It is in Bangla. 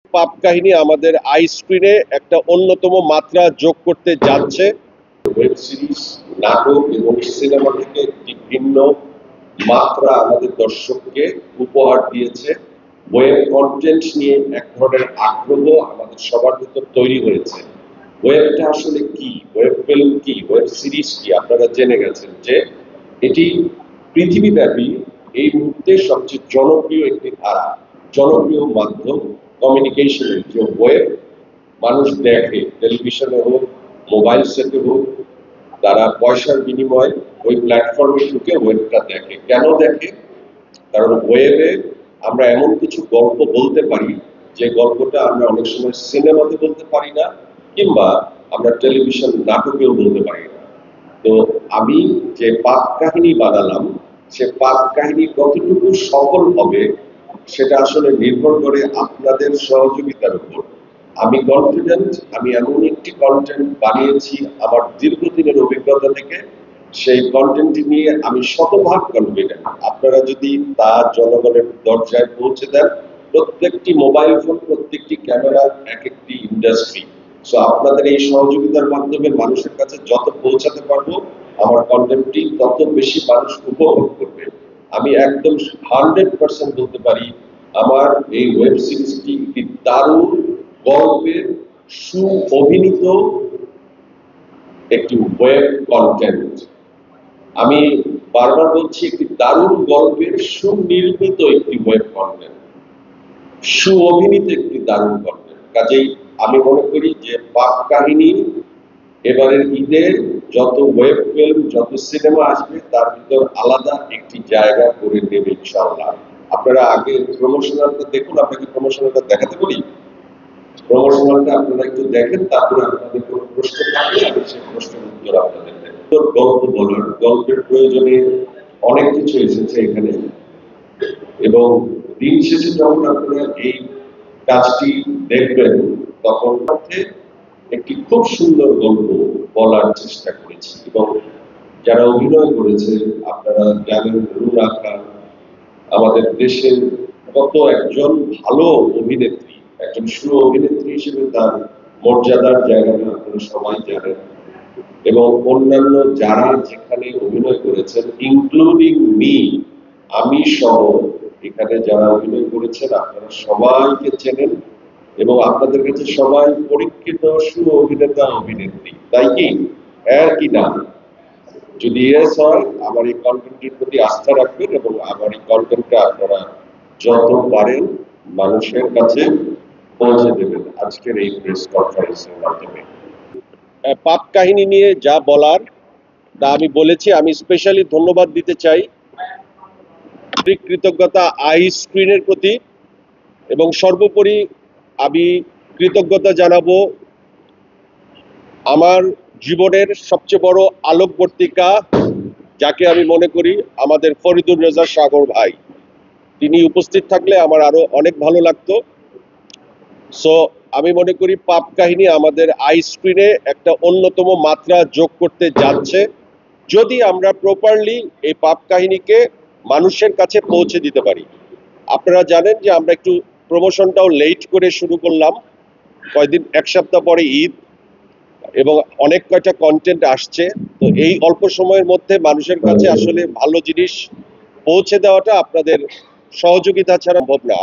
পাপ কাহিনী আমাদের আই স্ক্রিনে একটা অন্যতম মাত্রা যোগ করতে যাচ্ছে। ওয়েব সিরিজ, নাটক এবং সিনেমা থেকে একটি ভিন্ন মাত্রা আমাদের দর্শককে উপহার দিয়েছে। ওয়েব কন্টেন্ট নিয়ে এক ধরনের আগ্রহ আমাদের সবার ভিতর তৈরি হয়েছে। ওয়েবটা আসলে কি, ওয়েব ফিল্ম কি, ওয়েব সিরিজ কি, আপনারা জেনে গেছেন যে এটি পৃথিবীব্যাপী এই মুহূর্তে সবচেয়ে জনপ্রিয় একটি ধারা, জনপ্রিয় মাধ্যম কমিউনিকেশনের। যে ওয়েব মানুষ দেখে, টেলিভিশনে হোক, মোবাইল সেটে হোক, তারা পয়সার বিনিময়ে ওই প্ল্যাটফর্মে ঢুকে ওয়েবটা দেখে। কেন দেখে? কারণ ওয়েবে আমরা এমন কিছু গল্প বলতে পারি যে গল্পটা আমরা অনেক সময় সিনেমাতে বলতে পারি না, কিংবা আমরা টেলিভিশন নাটকেও বলতে পারি না। তো আমি যে পাপ কাহিনী বানালাম, সে পাপ কাহিনী কতটুকু সফল হবে সেটা আসলে নির্ভর করে আপনাদের সহযোগিতার উপর। আমি কনফিডেন্ট, আমি এমন একটি কন্টেন্ট বানিয়েছি আমার দীর্ঘদিনের অভিজ্ঞতা থেকে। সেই কন্টেন্টটি নিয়ে আমি শতভাগ কনফিডেন্ট। আপনারা যদি তা জনগণের দরজায় পৌঁছে দেন, প্রত্যেকটি মোবাইল ফোন, প্রত্যেকটি ক্যামেরা এক একটি ইন্ডাস্ট্রি। সো আপনাদের এই সহযোগিতার মাধ্যমে মানুষের কাছে যত পৌঁছাতে পারবো, আমার কন্টেন্টটি তত বেশি মানুষ উপভোগ করবে। আমি একদম 100% বলতে পারি, আমার এই ওয়েব সিরিজটি একটি দারুণ গল্পের সু অভিনীত একটি ওয়েব কন্টেন্ট। আমি বারবার বলছি, একটি দারুণ গল্পের সুনির্মিত একটি ওয়েব কন্টেন্ট, সু অভিনীত একটি দারুণ কন্টেন্ট। কাজেই আমি মনে করি যে পাপ কাহিনী এবারের ঈদে যত ওয়েব ফিল্ম, যত সিনেমা আসবে, তার ভিতর আলাদা একটি জায়গা করে নেবে ইনশাআল্লাহ। আপনারা আগে প্রমোশনালটা দেখুন। আপনাকে প্রমোশনালটা দেখাতে বলি। প্রমোশনালটা আপনারা একটু দেখেন, তারপরে আপনাদের কোনো প্রশ্ন থাকলে আমি সেই প্রশ্নের উত্তর আপনাদের দেব। গল্প বলার, গল্পের প্রয়োজনে অনেক কিছু এসেছে এখানে, এবং দিন শেষে যখন আপনারা এই কাজটি দেখবেন, তখন একটি খুব সুন্দর গল্প বলার চেষ্টা করেছি। এবং যারা অভিনয় করেছে আপনারা জানেন, রুনা খান আমাদের দেশের কত একজন ভালো অভিনেত্রী, একজন সু অভিনেত্রী হিসেবে তার মর্যাদার জায়গাটা আপনারা সবাই জানেন। এবং অন্যান্য যারা যেখানে অভিনয় করেছেন, ইনক্লুডিং মি, আমি সহ এখানে যারা অভিনয় করেছেন, আপনারা সবাইকে চেনেন এবং আপনাদের কাছে সবাই পরীক্ষিত সু অভিনেতা অভিনেত্রী, তাই কি? হ্যাঁ কি না? যদি ইয়েস হয়, আমার এই কন্টেন্টের প্রতি আস্থা রাখবেন এবং আমার এই কন্টেন্টটা আপনারা যত পারেন মানুষের কাছে পৌঁছে দেবেন আজকের এই প্রেস কনফারেন্সের মাধ্যমে। পাপ কাহিনী নিয়ে যা বলার তা আমি বলেছি। আমি স্পেশালি ধন্যবাদ দিতে চাই কৃতজ্ঞতা আই স্ক্রিনের প্রতি, এবং সর্বোপরি আমি কৃতজ্ঞতা জানাবো আমার জীবনের সবচেয়ে বড় আলোকবর্তিকা, যাকে আমি মনে করি আমাদের ফরিদুর রেজা সাগর ভাই। তিনি উপস্থিত থাকলে আমার আরো অনেক ভালো লাগতো। সো আমি মনে করি পাপ কাহিনী আমাদের আই স্ক্রিনে একটা অন্যতম মাত্রা যোগ করতে যাচ্ছে, যদি আমরা প্রপারলি এই পাপ কাহিনীকে মানুষের কাছে পৌঁছে দিতে পারি। আপনারা জানেন যে আমরা একটু প্রমোশনটাও লেট করে শুরু করলাম, কয়েকদিন, এক সপ্তাহ পরে ঈদ, এবং অনেক কয়টা কন্টেন্ট আসছে। তো এই অল্প সময়ের মধ্যে মানুষের কাছে আসলে ভালো জিনিস পৌঁছে দেওয়াটা আপনাদের সহযোগিতা ছাড়া সম্ভব না।